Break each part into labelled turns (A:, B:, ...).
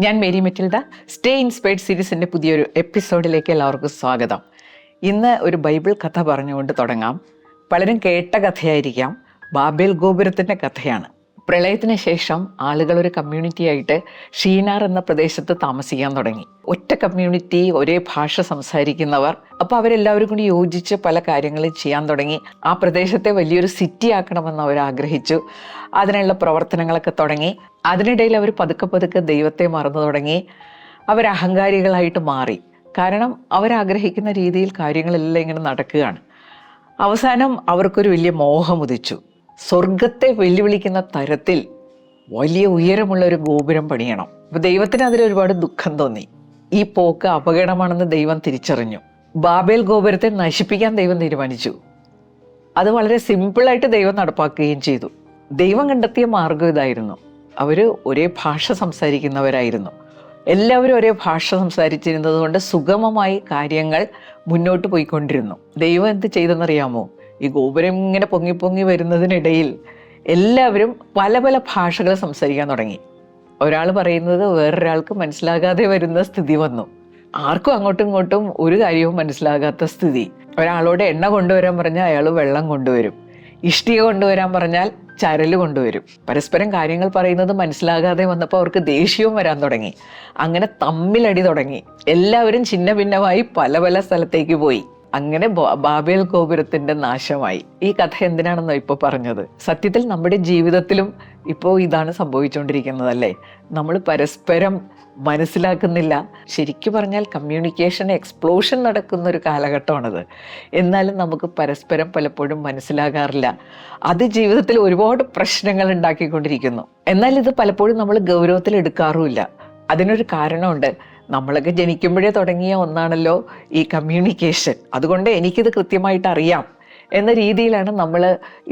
A: ഞാൻ Mary Metilda. Stay inspired സീരീസിൻ്റെ പുതിയൊരു എപ്പിസോഡിലേക്ക് എല്ലാവർക്കും സ്വാഗതം. ഇന്ന് ഒരു ബൈബിൾ കഥ പറഞ്ഞുകൊണ്ട് തുടങ്ങാം. പലരും കേട്ട കഥയായിരിക്കാം. ബാബേൽ ഗോപുരത്തിൻ്റെ കഥയാണ്. പ്രളയത്തിന് ശേഷം ആളുകൾ ഒരു കമ്മ്യൂണിറ്റി ആയിട്ട് ഷീനാർ എന്ന പ്രദേശത്ത് താമസിക്കാൻ തുടങ്ങി. ഒറ്റ കമ്മ്യൂണിറ്റി, ഒരേ ഭാഷ സംസാരിക്കുന്നവർ. അപ്പോൾ അവരെല്ലാവരും കൂടി യോജിച്ച് പല കാര്യങ്ങളും ചെയ്യാൻ തുടങ്ങി. ആ പ്രദേശത്തെ വലിയൊരു സിറ്റി ആക്കണമെന്ന് അവർ ആഗ്രഹിച്ചു. അതിനുള്ള പ്രവർത്തനങ്ങളൊക്കെ തുടങ്ങി. അതിനിടയിൽ അവർ പതുക്കെ ദൈവത്തെ മറന്നു തുടങ്ങി. അവർ അഹങ്കാരികളായിട്ട് മാറി. കാരണം അവരാഗ്രഹിക്കുന്ന രീതിയിൽ കാര്യങ്ങളെല്ലാം ഇങ്ങനെ നടക്കുകയാണ്. അവസാനം അവർക്കൊരു വലിയ മോഹം ഉദിച്ചു. സ്വർഗത്തെ വെല്ലുവിളിക്കുന്ന തരത്തിൽ വലിയ ഉയരമുള്ള ഒരു ഗോപുരം പണിയണം. അപ്പോൾ ദൈവത്തിന് അതിലൊരുപാട് ദുഃഖം തോന്നി. ഈ പോക്ക് അപകടമാണെന്ന് ദൈവം തിരിച്ചറിഞ്ഞു. ബാബേൽ ഗോപുരത്തെ നശിപ്പിക്കാൻ ദൈവം തീരുമാനിച്ചു. അത് വളരെ സിമ്പിളായിട്ട് ദൈവം നടപ്പാക്കുകയും ചെയ്തു. ദൈവം കണ്ടെത്തിയ മാർഗം ഇതായിരുന്നു. അവർ ഒരേ ഭാഷ സംസാരിക്കുന്നവരായിരുന്നു. എല്ലാവരും ഒരേ ഭാഷ സംസാരിച്ചിരുന്നത് കൊണ്ട് സുഗമമായി കാര്യങ്ങൾ മുന്നോട്ട് പോയിക്കൊണ്ടിരുന്നു. ദൈവം എന്ത് ചെയ്തെന്നറിയാമോ? ഈ ഗോപുരം ഇങ്ങനെ പൊങ്ങി വരുന്നതിനിടയിൽ എല്ലാവരും പല പല ഭാഷകൾ സംസാരിക്കാൻ തുടങ്ങി. ഒരാൾ പറയുന്നത് വേറൊരാൾക്ക് മനസ്സിലാകാതെ വരുന്ന സ്ഥിതി വന്നു. ആർക്കും അങ്ങോട്ടും ഇങ്ങോട്ടും ഒരു കാര്യവും മനസ്സിലാകാത്ത സ്ഥിതി. ഒരാളോട് എണ്ണ കൊണ്ടുവരാൻ പറഞ്ഞാൽ അയാൾ വെള്ളം കൊണ്ടുവരും. ഇഷ്ടിക കൊണ്ടുവരാൻ പറഞ്ഞാൽ ചരല് കൊണ്ടുവരും. പരസ്പരം കാര്യങ്ങൾ പറയുന്നത് മനസ്സിലാകാതെ വന്നപ്പോൾ അവർക്ക് ദേഷ്യവും വരാൻ തുടങ്ങി. അങ്ങനെ തമ്മിലടി തുടങ്ങി. എല്ലാവരും ഛിന്ന ഭിന്നമായി പല പല സ്ഥലത്തേക്ക് പോയി. അങ്ങനെ ബാബേൽ ഗോപുരത്തിൻ്റെ നാശമായി. ഈ കഥ എന്തിനാണെന്നോ ഇപ്പോൾ പറഞ്ഞത്? സത്യത്തിൽ നമ്മുടെ ജീവിതത്തിലും ഇപ്പോൾ ഇതാണ് സംഭവിച്ചുകൊണ്ടിരിക്കുന്നതല്ലേ. നമ്മൾ പരസ്പരം മനസ്സിലാക്കുന്നില്ല. ശരിക്കും പറഞ്ഞാൽ കമ്മ്യൂണിക്കേഷൻ എക്സ്പ്ലോഷൻ നടക്കുന്ന ഒരു കാലഘട്ടമാണത്. എന്നാലും നമുക്ക് പരസ്പരം പലപ്പോഴും മനസ്സിലാകാറില്ല. അത് ജീവിതത്തിൽ ഒരുപാട് പ്രശ്നങ്ങൾ ഉണ്ടാക്കിക്കൊണ്ടിരിക്കുന്നു. എന്നാൽ ഇത് പലപ്പോഴും നമ്മൾ ഗൗരവത്തിൽ എടുക്കാറുമില്ല. അതിനൊരു കാരണമുണ്ട്. നമ്മളൊക്കെ ജനിക്കുമ്പോഴേ തുടങ്ങിയ ഒന്നാണല്ലോ ഈ കമ്മ്യൂണിക്കേഷൻ. അതുകൊണ്ട് എനിക്കിത് കൃത്യമായിട്ട് അറിയാം എന്ന രീതിയിലാണ് നമ്മൾ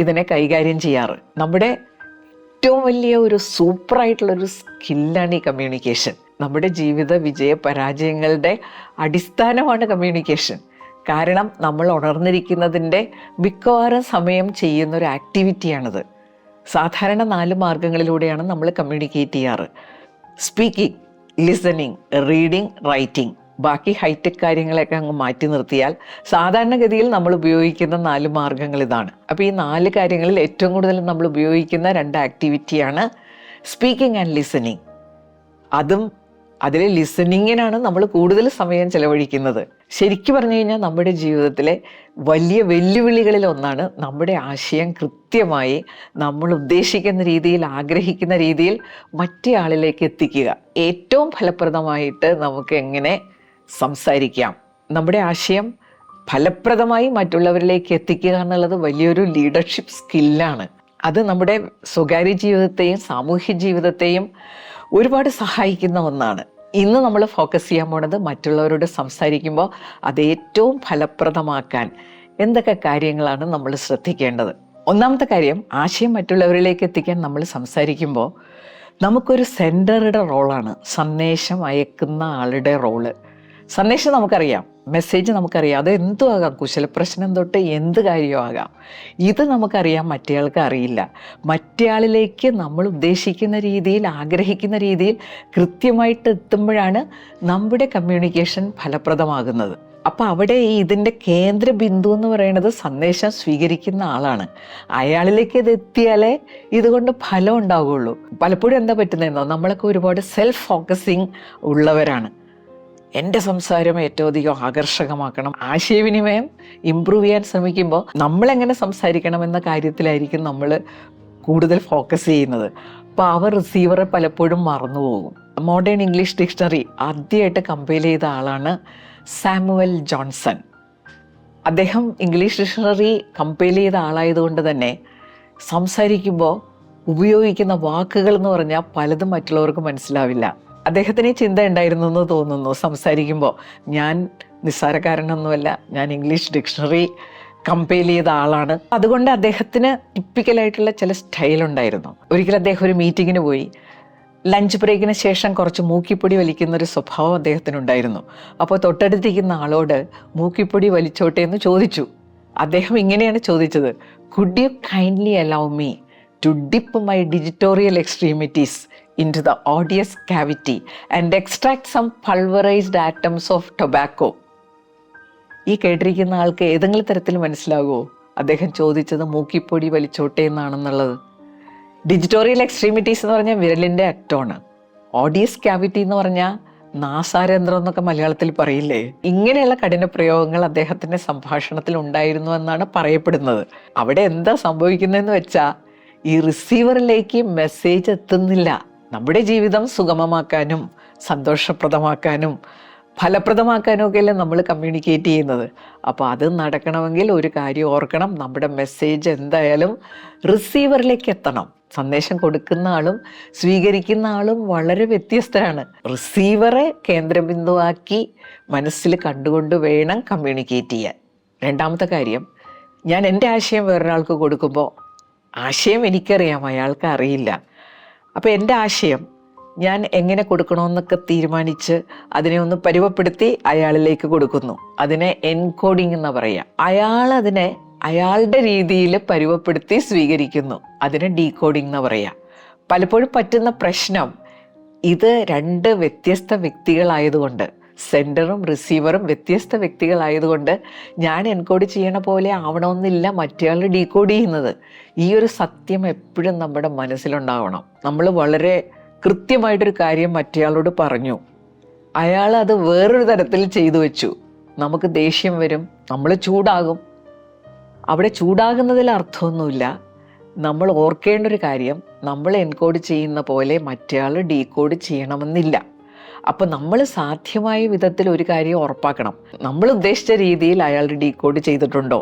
A: ഇതിനെ കൈകാര്യം ചെയ്യാറ്. നമ്മുടെ ഏറ്റവും വലിയ ഒരു സൂപ്പറായിട്ടുള്ളൊരു സ്കില്ലാണ് ഈ കമ്മ്യൂണിക്കേഷൻ. നമ്മുടെ ജീവിത വിജയ പരാജയങ്ങളുടെ അടിസ്ഥാനമാണ് കമ്മ്യൂണിക്കേഷൻ. കാരണം നമ്മൾ ഉണർന്നിരിക്കുന്നതിൻ്റെ മിക്കവാറും സമയം ചെയ്യുന്നൊരു ആക്ടിവിറ്റിയാണിത്. സാധാരണ 4 മാർഗങ്ങളിലൂടെയാണ് നമ്മൾ കമ്മ്യൂണിക്കേറ്റ് ചെയ്യാറ്. Speaking, listening, reading, writing. ബാക്കി ഹൈടെക് കാര്യങ്ങളൊക്കെ അങ്ങ് മാറ്റി നിർത്തിയാൽ സാധാരണഗതിയിൽ നമ്മൾ ഉപയോഗിക്കുന്ന 4 മാർഗങ്ങൾ ഇതാണ്. അപ്പോൾ ഈ 4 കാര്യങ്ങളിൽ ഏറ്റവും കൂടുതൽ നമ്മൾ ഉപയോഗിക്കുന്ന 2 ആക്ടിവിറ്റിയാണ് സ്പീക്കിംഗ് ആൻഡ് ലിസണിങ്. അതിൽ ലിസണിങ്ങിനാണ് നമ്മൾ കൂടുതൽ സമയം ചെലവഴിക്കുന്നത്. ശരിക്കും പറഞ്ഞു കഴിഞ്ഞാൽ നമ്മുടെ ജീവിതത്തിലെ വലിയ വെല്ലുവിളികളിൽ ഒന്നാണ് നമ്മുടെ ആശയം കൃത്യമായി നമ്മൾ ഉദ്ദേശിക്കുന്ന രീതിയിൽ, ആഗ്രഹിക്കുന്ന രീതിയിൽ മറ്റേ ആളിലേക്ക് എത്തിക്കുക. ഏറ്റവും ഫലപ്രദമായിട്ട് നമുക്ക് എങ്ങനെ സംസാരിക്കാം, നമ്മുടെ ആശയം ഫലപ്രദമായി മറ്റുള്ളവരിലേക്ക് എത്തിക്കുക എന്നുള്ളത് വലിയൊരു ലീഡർഷിപ്പ് സ്കില്ലാണ്. അത് നമ്മുടെ സ്വകാര്യ ജീവിതത്തെയും സാമൂഹ്യ ജീവിതത്തെയും ഒരുപാട് സഹായിക്കുന്ന ഒന്നാണ്. ഇന്ന് നമ്മൾ ഫോക്കസ് ചെയ്യാൻ പോണത് മറ്റുള്ളവരോട് സംസാരിക്കുമ്പോൾ അത് ഏറ്റവും ഫലപ്രദമാക്കാൻ എന്തൊക്കെ കാര്യങ്ങളാണ് നമ്മൾ ശ്രദ്ധിക്കേണ്ടത്. ഒന്നാമത്തെ കാര്യം, ആശയം മറ്റുള്ളവരിലേക്ക് എത്തിക്കാൻ നമ്മൾ സംസാരിക്കുമ്പോൾ നമുക്കൊരു സെൻഡറുടെ റോളാണ് സന്ദേശം അയക്കുന്ന ആളുടെ റോള്. സന്ദേശം നമുക്കറിയാം, മെസ്സേജ് നമുക്കറിയാം, അത് എന്തും ആകാം, കുശലപ്രശ്നം തൊട്ട് എന്ത് കാര്യവും ആകാം. ഇത് നമുക്കറിയാം, മറ്റേയാൾക്ക് അറിയില്ല. മറ്റേയാളിലേക്ക് നമ്മൾ ഉദ്ദേശിക്കുന്ന രീതിയിൽ, ആഗ്രഹിക്കുന്ന രീതിയിൽ കൃത്യമായിട്ട് എത്തുമ്പോഴാണ് നമ്മുടെ കമ്മ്യൂണിക്കേഷൻ ഫലപ്രദമാകുന്നത്. അപ്പോൾ അവിടെ ഇതിൻ്റെ കേന്ദ്ര ബിന്ദു എന്ന് പറയുന്നത് സന്ദേശം സ്വീകരിക്കുന്ന ആളാണ്. അയാളിലേക്ക് ഇത് എത്തിയാലേ ഇതുകൊണ്ട് ഫലം ഉണ്ടാവുകയുള്ളൂ. പലപ്പോഴും എന്താ പറ്റുന്നതെന്നോ, നമ്മളൊക്കെ ഒരുപാട് സെൽഫ് ഫോക്കസിങ് ഉള്ളവരാണ്. എൻ്റെ സംസാരം ഏറ്റവും അധികം ആകർഷകമാക്കണം, ആശയവിനിമയം ഇമ്പ്രൂവ് ചെയ്യാൻ ശ്രമിക്കുമ്പോൾ നമ്മളെങ്ങനെ സംസാരിക്കണം എന്ന കാര്യത്തിലായിരിക്കും നമ്മൾ കൂടുതൽ ഫോക്കസ് ചെയ്യുന്നത്. അപ്പോൾ റിസീവറെ പലപ്പോഴും മറന്നുപോകും. മോഡേൺ ഇംഗ്ലീഷ് ഡിക്ഷണറി ആദ്യമായിട്ട് കമ്പൈൽ ചെയ്ത ആളാണ് സാമുവൽ ജോൺസൺ. അദ്ദേഹം ഇംഗ്ലീഷ് ഡിക്ഷണറി കമ്പൈൽ ചെയ്ത ആളായതുകൊണ്ട് തന്നെ സംസാരിക്കുമ്പോൾ ഉപയോഗിക്കുന്ന വാക്കുകൾ എന്ന് പറഞ്ഞാൽ പലതും മറ്റുള്ളവർക്ക് മനസ്സിലാവില്ല. അദ്ദേഹത്തിന് ചിന്ത ഉണ്ടായിരുന്നു എന്ന് തോന്നുന്നു. സംസാരിക്കുമ്പോൾ ഞാൻ നിസ്സാരക്കാരനൊന്നുമല്ല, ഞാൻ ഇംഗ്ലീഷ് ഡിക്ഷണറി കമ്പൈൽ ചെയ്ത ആളാണ്. അതുകൊണ്ട് അദ്ദേഹത്തിന് ടിപ്പിക്കലായിട്ടുള്ള ചില സ്റ്റൈലുണ്ടായിരുന്നു. ഒരിക്കൽ അദ്ദേഹം ഒരു മീറ്റിങ്ങിന് പോയി. ലഞ്ച് ബ്രേക്കിന് ശേഷം കുറച്ച് മൂക്കിപ്പൊടി വലിക്കുന്നൊരു സ്വഭാവം അദ്ദേഹത്തിനുണ്ടായിരുന്നു. അപ്പോൾ തൊട്ടടുത്തിരിക്കുന്ന ആളോട് മൂക്കിപ്പൊടി വലിച്ചോട്ടെ എന്ന് ചോദിച്ചു. അദ്ദേഹം ഇങ്ങനെയാണ് ചോദിച്ചത്: could you kindly allow me to dip my dictatorial extremities into the odious cavity and extract some pulverized atoms of tobacco. ഈ കേട്ടിരിക്കുന്ന ആൾക്ക് ഏതെങ്കിലും തരത്തിൽ മനസ്സിലാകുമോ അദ്ദേഹം ചോദിച്ചത് മൂക്കിപ്പൊടി വലിച്ചോട്ടെ എന്നാണെന്നുള്ളത്? ഡിജിറ്റോറിയൽ എക്സ്ട്രീമിറ്റീസ് എന്ന് പറഞ്ഞാൽ വിരലിൻ്റെ അറ്റമാണ്. ഓഡിയസ് ക്യാവിറ്റി എന്ന് പറഞ്ഞാൽ നാസാരന്ധ്രം എന്നൊക്കെ മലയാളത്തിൽ പറയില്ലേ? ഇങ്ങനെയുള്ള കഠിന പ്രയോഗങ്ങൾ അദ്ദേഹത്തിൻ്റെ സംഭാഷണത്തിൽ ഉണ്ടായിരുന്നു എന്നാണ് പറയപ്പെടുന്നത്. അവിടെ എന്താ സംഭവിക്കുന്നതെന്ന് വെച്ചാൽ ഈ റിസീവറിലേക്ക് മെസ്സേജ് എത്തുന്നില്ല. നമ്മുടെ ജീവിതം സുഗമമാക്കാനും സന്തോഷപ്രദമാക്കാനും ഫലപ്രദമാക്കാനും ഒക്കെയല്ലേ നമ്മൾ കമ്മ്യൂണിക്കേറ്റ് ചെയ്യുന്നത്. അപ്പോൾ അത് നടക്കണമെങ്കിൽ ഒരു കാര്യം ഓർക്കണം, നമ്മുടെ മെസ്സേജ് എന്തായാലും റിസീവറിലേക്ക് എത്തണം. സന്ദേശം കൊടുക്കുന്ന ആളും സ്വീകരിക്കുന്ന ആളും വളരെ വ്യത്യസ്തരാണ്. റിസീവറെ കേന്ദ്രബിന്ദുവാക്കി മനസ്സിൽ കണ്ടുകൊണ്ട് വേണം കമ്മ്യൂണിക്കേറ്റ് ചെയ്യാൻ. രണ്ടാമത്തെ കാര്യം, ഞാൻ എൻ്റെ ആശയം വേറൊരാൾക്ക് കൊടുക്കുമ്പോൾ ആശയം എനിക്കറിയാം, അയാൾക്ക് അറിയില്ല. അപ്പോൾ എൻ്റെ ആശയം ഞാൻ എങ്ങനെ കൊടുക്കണമെന്നൊക്കെ തീരുമാനിച്ച് അതിനെ ഒന്ന് പരുവപ്പെടുത്തി അയാളിലേക്ക് കൊടുക്കുന്നു. അതിനെ എൻകോഡിങ് എന്ന് പറയാം. അയാളതിനെ അയാളുടെ രീതിയിൽ പരുവപ്പെടുത്തി സ്വീകരിക്കുന്നു. അതിന് ഡീകോഡിംഗ് എന്ന് പറയാം. പലപ്പോഴും പറ്റുന്ന പ്രശ്നം, ഇത് രണ്ട് വ്യത്യസ്ത വ്യക്തികളായതുകൊണ്ട്, സെൻഡറും റിസീവറും വ്യത്യസ്ത വ്യക്തികളായതുകൊണ്ട് ഞാൻ എൻകോഡ് ചെയ്യണ പോലെ ആവണമെന്നില്ല മറ്റേയാൾ ഡീകോഡ് ചെയ്യുന്നത്. ഈ ഒരു സത്യം എപ്പോഴും നമ്മുടെ മനസ്സിലുണ്ടാവണം. നമ്മൾ വളരെ കൃത്യമായിട്ടൊരു കാര്യം മറ്റേയാളോട് പറഞ്ഞു, അയാൾ അത് വേറൊരു തരത്തിൽ ചെയ്തു വെച്ചു. നമുക്ക് ദേഷ്യം വരും, നമ്മൾ ചൂടാകും. അവിടെ ചൂടാകുന്നതിൽ അർത്ഥമൊന്നുമില്ല. നമ്മൾ ഓർക്കേണ്ട ഒരു കാര്യം, നമ്മൾ എൻകോഡ് ചെയ്യുന്ന പോലെ മറ്റേയാൾ ഡീകോഡ് ചെയ്യണമെന്നില്ല. അപ്പം നമ്മൾ സാധ്യമായ വിധത്തിൽ ഒരു കാര്യം ഉറപ്പാക്കണം, നമ്മൾ ഉദ്ദേശിച്ച രീതിയിൽ അയാൾ ഡീകോഡ് ചെയ്തിട്ടുണ്ടോ.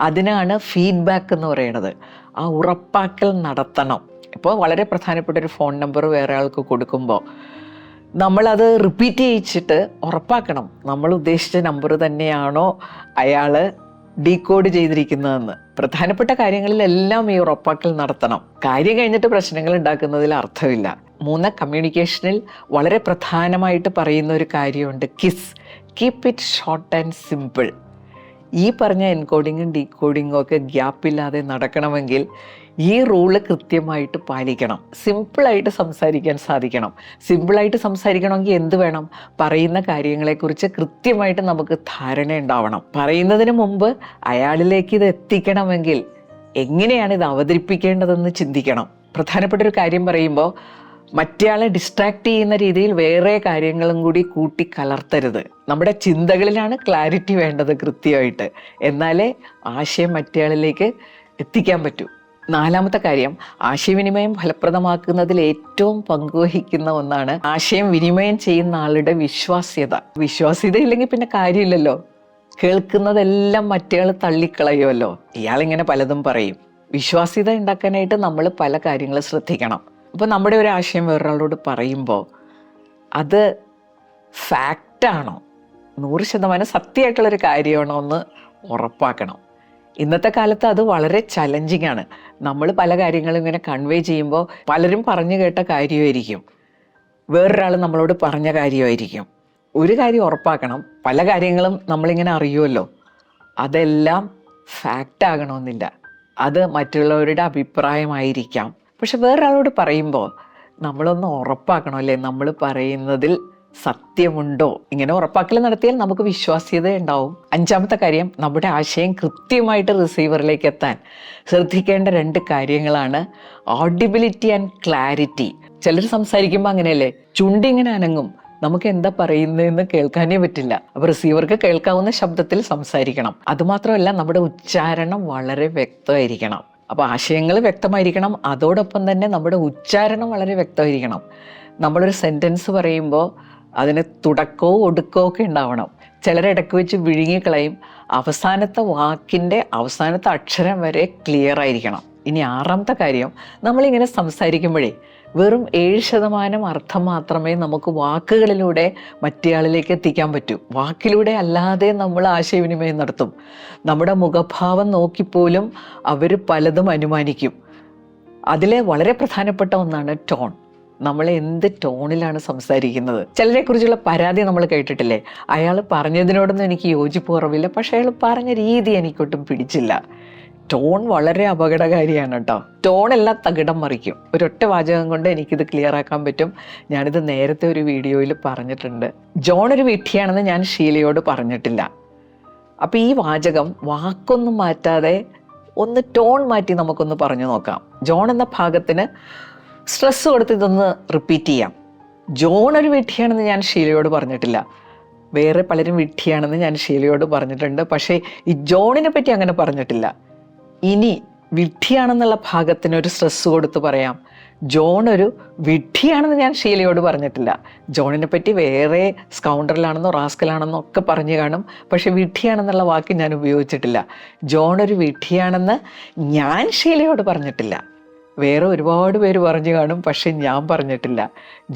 A: അതിനാണ് ഫീഡ്ബാക്ക് എന്ന് പറയുന്നത്. ആ ഉറപ്പാക്കൽ നടത്തണം. ഇപ്പോൾ വളരെ പ്രധാനപ്പെട്ട ഒരു ഫോൺ നമ്പർ വേറെ ആൾക്ക് കൊടുക്കുമ്പോൾ നമ്മളത് റിപ്പീറ്റ് ചെയ്യിച്ചിട്ട് ഉറപ്പാക്കണം, നമ്മൾ ഉദ്ദേശിച്ച നമ്പർ തന്നെയാണോ അയാൾ ഡീകോഡ് ചെയ്തിരിക്കുന്നതെന്ന്. പ്രധാനപ്പെട്ട കാര്യങ്ങളിലെല്ലാം ഈ ഉറപ്പാക്കൽ നടത്തണം. കാര്യം കഴിഞ്ഞിട്ട് പ്രശ്നങ്ങൾ ഉണ്ടാക്കുന്നതിൽ അർത്ഥമില്ല. കമ്മ്യൂണിക്കേഷനിൽ വളരെ പ്രധാനമായിട്ട് പറയുന്ന ഒരു കാര്യമുണ്ട്, kiss, keep it short and simple. ഈ പറഞ്ഞ എൻകോഡിങ്ങും ഡീകോഡിങ്ങും ഒക്കെ ഗ്യാപ്പില്ലാതെ നടക്കണമെങ്കിൽ ഈ റൂള് കൃത്യമായിട്ട് പാലിക്കണം. സിമ്പിളായിട്ട് സംസാരിക്കാൻ സാധിക്കണം. സിമ്പിളായിട്ട് സംസാരിക്കണമെങ്കിൽ എന്ത് വേണം? പറയുന്ന കാര്യങ്ങളെക്കുറിച്ച് കൃത്യമായിട്ട് നമുക്ക് ധാരണ ഉണ്ടാവണം. പറയുന്നതിന് മുമ്പ് അയാളിലേക്ക് ഇത് എത്തിക്കണമെങ്കിൽ എങ്ങനെയാണ് ഇത് അവതരിപ്പിക്കേണ്ടതെന്ന് ചിന്തിക്കണം. പ്രധാനപ്പെട്ട ഒരു കാര്യം പറയുമ്പോൾ മറ്റേയാളെ ഡിസ്ട്രാക്ട് ചെയ്യുന്ന രീതിയിൽ വേറെ കാര്യങ്ങളും കൂടി കൂട്ടി കലർത്തരുത്. നമ്മുടെ ചിന്തകളിലാണ് ക്ലാരിറ്റി വേണ്ടത് കൃത്യമായിട്ട്. എന്നാലേ ആശയം മറ്റേയാളിലേക്ക് എത്തിക്കാൻ പറ്റൂ. നാലാമത്തെ കാര്യം, ആശയവിനിമയം ഫലപ്രദമാക്കുന്നതിൽ ഏറ്റവും പങ്കുവഹിക്കുന്ന ഒന്നാണ് ആശയം വിനിമയം ചെയ്യുന്ന ആളുടെ വിശ്വാസ്യത. വിശ്വാസ്യത ഇല്ലെങ്കിൽ പിന്നെ കാര്യമില്ലല്ലോ. കേൾക്കുന്നതെല്ലാം മറ്റേയാൾ തള്ളിക്കളയുമല്ലോ. ഇയാളിങ്ങനെ പലതും പറയും. വിശ്വാസ്യത ഉണ്ടാക്കാനായിട്ട് നമ്മൾ പല കാര്യങ്ങൾ ശ്രദ്ധിക്കണം. അപ്പോൾ നമ്മുടെ ഒരു ആശയം വേറൊരാളോട് പറയുമ്പോൾ അത് ഫാക്റ്റാണോ, 100% സത്യമായിട്ടുള്ളൊരു കാര്യമാണോ എന്ന് ഉറപ്പാക്കണം. ഇന്നത്തെ കാലത്ത് അത് വളരെ ചലഞ്ചിങ് ആണ്. നമ്മൾ പല കാര്യങ്ങളും ഇങ്ങനെ കൺവേ ചെയ്യുമ്പോൾ പലരും പറഞ്ഞു കേട്ട കാര്യമായിരിക്കും, വേറൊരാൾ നമ്മളോട് പറഞ്ഞ കാര്യമായിരിക്കും. ഒരു കാര്യം ഉറപ്പാക്കണം, പല കാര്യങ്ങളും നമ്മളിങ്ങനെ അറിയുമല്ലോ, അതെല്ലാം ഫാക്റ്റ് ആകണമെന്നില്ല. അത് മറ്റുള്ളവരുടെ അഭിപ്രായമായിരിക്കാം. പക്ഷെ വേറൊരാളോട് പറയുമ്പോൾ നമ്മളൊന്ന് ഉറപ്പാക്കണം, അല്ലേ, നമ്മൾ പറയുന്നതിൽ സത്യമുണ്ടോ. ഇങ്ങനെ ഉറപ്പാക്കൽ നടത്തിയാൽ നമുക്ക് വിശ്വാസ്യത ഉണ്ടാവും. അഞ്ചാമത്തെ കാര്യം, നമ്മുടെ ആശയം കൃത്യമായിട്ട് റിസീവറിലേക്ക് എത്താൻ ശ്രദ്ധിക്കേണ്ട 2 കാര്യങ്ങളാണ് ഓഡിബിലിറ്റി ആൻഡ് ക്ലാരിറ്റി. ചിലർ സംസാരിക്കുമ്പോൾ അങ്ങനെയല്ലേ, ചുണ്ടിങ്ങനെ അനങ്ങും, നമുക്ക് എന്താ പറയുന്നതെന്ന് കേൾക്കാനേ പറ്റില്ല. അപ്പോൾ റിസീവർക്ക് കേൾക്കാവുന്ന ശബ്ദത്തിൽ സംസാരിക്കണം. അതുമാത്രമല്ല, നമ്മുടെ ഉച്ചാരണം വളരെ വ്യക്തമായിരിക്കണം. അപ്പോൾ ആശയങ്ങൾ വ്യക്തമായിരിക്കണം, അതോടൊപ്പം തന്നെ നമ്മുടെ ഉച്ചാരണം വളരെ വ്യക്തമായിരിക്കണം. നമ്മളൊരു സെൻറ്റൻസ് പറയുമ്പോൾ അതിന് തുടക്കവും ഒടുക്കവും ഒക്കെ ഉണ്ടാവണം. ചിലരിടയ്ക്ക് വെച്ച് വിഴുങ്ങിക്കളയും. അവസാനത്തെ വാക്കിൻ്റെ അവസാനത്തെ അക്ഷരം വരെ ക്ലിയർ ആയിരിക്കണം. ഇനി 6ാമത്തെ കാര്യം, നമ്മളിങ്ങനെ സംസാരിക്കുമ്പോഴേ വെറും 7% അർത്ഥം മാത്രമേ നമുക്ക് വാക്കുകളിലൂടെ മറ്റേയാളിലേക്ക് എത്തിക്കാൻ പറ്റൂ. വാക്കിലൂടെ അല്ലാതെ നമ്മൾ ആശയവിനിമയം നടത്തും. നമ്മുടെ മുഖഭാവം നോക്കിപ്പോലും അവർ പലതും അനുമാനിക്കും. അതിലെ വളരെ പ്രധാനപ്പെട്ട ഒന്നാണ് ടോൺ. നമ്മൾ എന്ത് ടോണിലാണ് സംസാരിക്കുന്നത്. ചിലരെക്കുറിച്ചുള്ള പരാതി നമ്മൾ കേട്ടിട്ടില്ലേ, അയാൾ പറഞ്ഞതിനോടൊന്നും എനിക്ക് യോജിപ്പ് കുറവില്ല, പക്ഷേ അയാൾ പറഞ്ഞ രീതി എനിക്കൊട്ടും പിടിച്ചില്ല. ടോൺ വളരെ അപകടകാരിയാണ് കേട്ടോ. ടോണെല്ലാം തകിടം മറിക്കും. ഒരൊറ്റ വാചകം കൊണ്ട് എനിക്കിത് ക്ലിയർ ആക്കാൻ പറ്റും. ഞാനിത് നേരത്തെ ഒരു വീഡിയോയിൽ പറഞ്ഞിട്ടുണ്ട്. ജോൺ ഒരു വിഡ്ഢിയാണെന്ന് ഞാൻ ഷീലയോട് പറഞ്ഞിട്ടില്ല. അപ്പോൾ ഈ വാചകം വാക്കൊന്നും മാറ്റാതെ ഒന്ന് ടോൺ മാറ്റി നമുക്കൊന്ന് പറഞ്ഞു നോക്കാം. ജോൺ എന്ന ഭാഗത്തിന് സ്ട്രെസ് കൊടുത്ത് ഇതൊന്ന് റിപ്പീറ്റ് ചെയ്യാം. ജോൺ ഒരു വിഡ്ഢിയാണെന്ന് ഞാൻ ഷീലയോട് പറഞ്ഞിട്ടില്ല. വേറെ പലരും വിഡ്ഢിയാണെന്ന് ഞാൻ ഷീലയോട് പറഞ്ഞിട്ടുണ്ട്. പക്ഷേ ഈ ജോണിനെ പറ്റി അങ്ങനെ പറഞ്ഞിട്ടില്ല. ഇനി വിഡ്ഢിയാണെന്നുള്ള ഭാഗത്തിനൊരു സ്ട്രെസ് കൊടുത്ത് പറയാം. ജോൺ ഒരു വിഡ്ഢിയാണെന്ന് ഞാൻ ഷീലയോട് പറഞ്ഞിട്ടില്ല. ജോണിനെ പറ്റി വേറെ സ്കൗണ്ടറിലാണെന്നോ റാസ്കലാണെന്നോ ഒക്കെ പറഞ്ഞു കാണും. പക്ഷെ വിഡ്ഢിയാണെന്നുള്ള വാക്ക് ഞാൻ ഉപയോഗിച്ചിട്ടില്ല. ജോൺ ഒരു വിഡ്ഢിയാണെന്ന് ഞാൻ ഷീലയോട് പറഞ്ഞിട്ടില്ല. വേറെ ഒരുപാട് പേര് പറഞ്ഞു കാണും, പക്ഷെ ഞാൻ പറഞ്ഞിട്ടില്ല.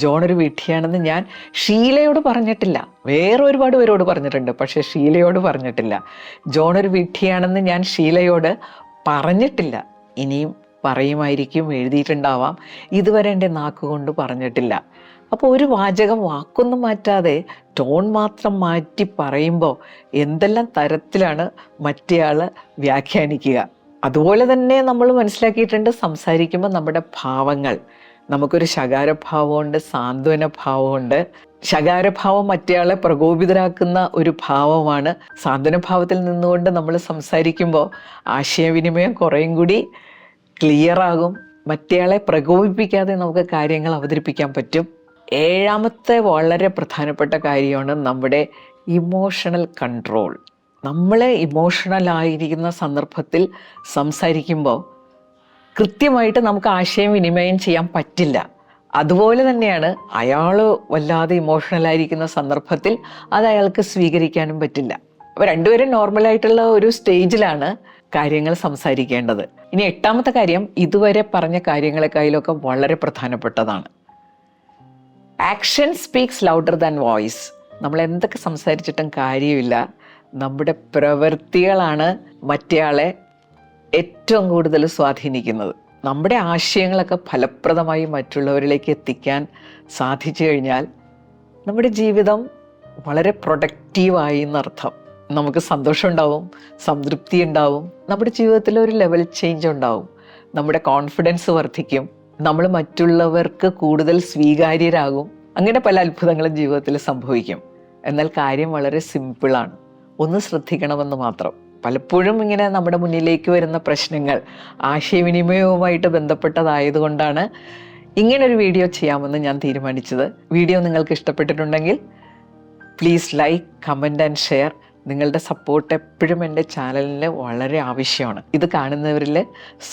A: ജോൺ ഒരു വിഡ്ഢിയാണെന്ന് ഞാൻ ഷീലയോട് പറഞ്ഞിട്ടില്ല. വേറെ ഒരുപാട് പേരോട് പറഞ്ഞിട്ടുണ്ട്, പക്ഷെ ഷീലയോട് പറഞ്ഞിട്ടില്ല. ജോൺ ഒരു വിഡ്ഢിയാണെന്ന് ഞാൻ ഷീലയോട് പറഞ്ഞിട്ടില്ല. ഇനിയും പറയുമായിരിക്കും, എഴുതിയിട്ടുണ്ടാവാം. ഇതുവരെ എൻ്റെ നാക്കുകൊണ്ട് പറഞ്ഞിട്ടില്ല. അപ്പോൾ ഒരു വാചകം വാക്കൊന്നും മാറ്റാതെ ടോൺ മാത്രം മാറ്റി പറയുമ്പോൾ എന്തെല്ലാം തരത്തിലാണ് മറ്റേയാൾ വ്യാഖ്യാനിക്കുക. അതുപോലെ തന്നെ നമ്മൾ മനസ്സിലാക്കിയിട്ടുണ്ട്, സംസാരിക്കുമ്പോൾ നമ്മുടെ ഭാവങ്ങൾ, നമുക്കൊരു ശകാരഭാവമുണ്ട്, സാന്ത്വന ഭാവമുണ്ട്. ശകാരഭാവം മറ്റേയാളെ പ്രകോപിതരാക്കുന്ന ഒരു ഭാവമാണ്. സാന്ത്വനഭാവത്തിൽ നിന്നുകൊണ്ട് നമ്മൾ സംസാരിക്കുമ്പോൾ ആശയവിനിമയം കുറേയും കൂടി ക്ലിയർ ആകും. മറ്റേയാളെ പ്രകോപിപ്പിക്കാതെ നമുക്ക് കാര്യങ്ങൾ അവതരിപ്പിക്കാൻ പറ്റും. ഏഴാമത്തെ വളരെ പ്രധാനപ്പെട്ട കാര്യമാണ് നമ്മുടെ ഇമോഷണൽ കൺട്രോൾ. നമ്മൾ ഇമോഷണലായിരിക്കുന്ന സന്ദർഭത്തിൽ സംസാരിക്കുമ്പോൾ കൃത്യമായിട്ട് നമുക്ക് ആശയവിനിമയം ചെയ്യാൻ പറ്റില്ല. അതുപോലെ തന്നെയാണ് അയാൾ വല്ലാതെ ഇമോഷണലായിരിക്കുന്ന സന്ദർഭത്തിൽ അത് അയാൾക്ക് സ്വീകരിക്കാനും പറ്റില്ല. അപ്പോൾ രണ്ടുപേരും നോർമലായിട്ടുള്ള ഒരു സ്റ്റേജിലാണ് കാര്യങ്ങൾ സംസാരിക്കേണ്ടത്. ഇനി എട്ടാമത്തെ കാര്യം ഇതുവരെ പറഞ്ഞ കാര്യങ്ങളെക്കാളിലൊക്കെ വളരെ പ്രധാനപ്പെട്ടതാണ്. Action speaks louder than voice. നമ്മൾ എന്തൊക്കെ സംസാരിച്ചിട്ടും കാര്യമില്ല, നമ്മുടെ പ്രവൃത്തികളാണ് മറ്റേയാളെ ഏറ്റവും കൂടുതൽ സ്വാധീനിക്കുന്നത്. നമ്മുടെ ആശയങ്ങളൊക്കെ ഫലപ്രദമായി മറ്റുള്ളവരിലേക്ക് എത്തിക്കാൻ സാധിച്ചു കഴിഞ്ഞാൽ നമ്മുടെ ജീവിതം വളരെ പ്രൊഡക്റ്റീവായി എന്നർത്ഥം. നമുക്ക് സന്തോഷം ഉണ്ടാവും, സംതൃപ്തി ഉണ്ടാവും, നമ്മുടെ ജീവിതത്തിൽ ഒരു ലെവൽ ചേഞ്ച് ഉണ്ടാവും, നമ്മുടെ കോൺഫിഡൻസ് വർദ്ധിക്കും, നമ്മൾ മറ്റുള്ളവർക്ക് കൂടുതൽ സ്വീകാര്യരാകും. അങ്ങനെ പല അത്ഭുതങ്ങളും ജീവിതത്തിൽ സംഭവിക്കും. എന്നാൽ കാര്യം വളരെ സിമ്പിളാണ്. ഒന്ന് ശ്രദ്ധിക്കണമെന്ന് മാത്രം. പലപ്പോഴും ഇങ്ങനെ നമ്മുടെ മുന്നിലേക്ക് വരുന്ന പ്രശ്നങ്ങൾ ആശയവിനിമയവുമായിട്ട് ബന്ധപ്പെട്ടതായതുകൊണ്ടാണ് ഇങ്ങനൊരു വീഡിയോ ചെയ്യാമെന്ന് ഞാൻ തീരുമാനിച്ചത്. വീഡിയോ നിങ്ങൾക്ക് ഇഷ്ടപ്പെട്ടിട്ടുണ്ടെങ്കിൽ please like, comment and share. നിങ്ങളുടെ സപ്പോർട്ട് എപ്പോഴും എൻ്റെ ചാനലിന് വളരെ ആവശ്യമാണ്. ഇത് കാണുന്നവരിൽ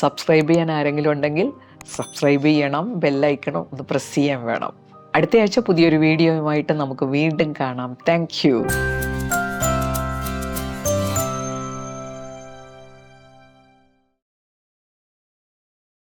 A: സബ്സ്ക്രൈബ് ചെയ്യാൻ ആരെങ്കിലും ഉണ്ടെങ്കിൽ സബ്സ്ക്രൈബ് ചെയ്യണം, ബെല്ലൈക്കണം ഒന്ന് പ്രസ് ചെയ്യാൻ വേണം. അടുത്ത ആഴ്ച പുതിയൊരു വീഡിയോയുമായിട്ട് നമുക്ക് വീണ്ടും കാണാം. Thank you.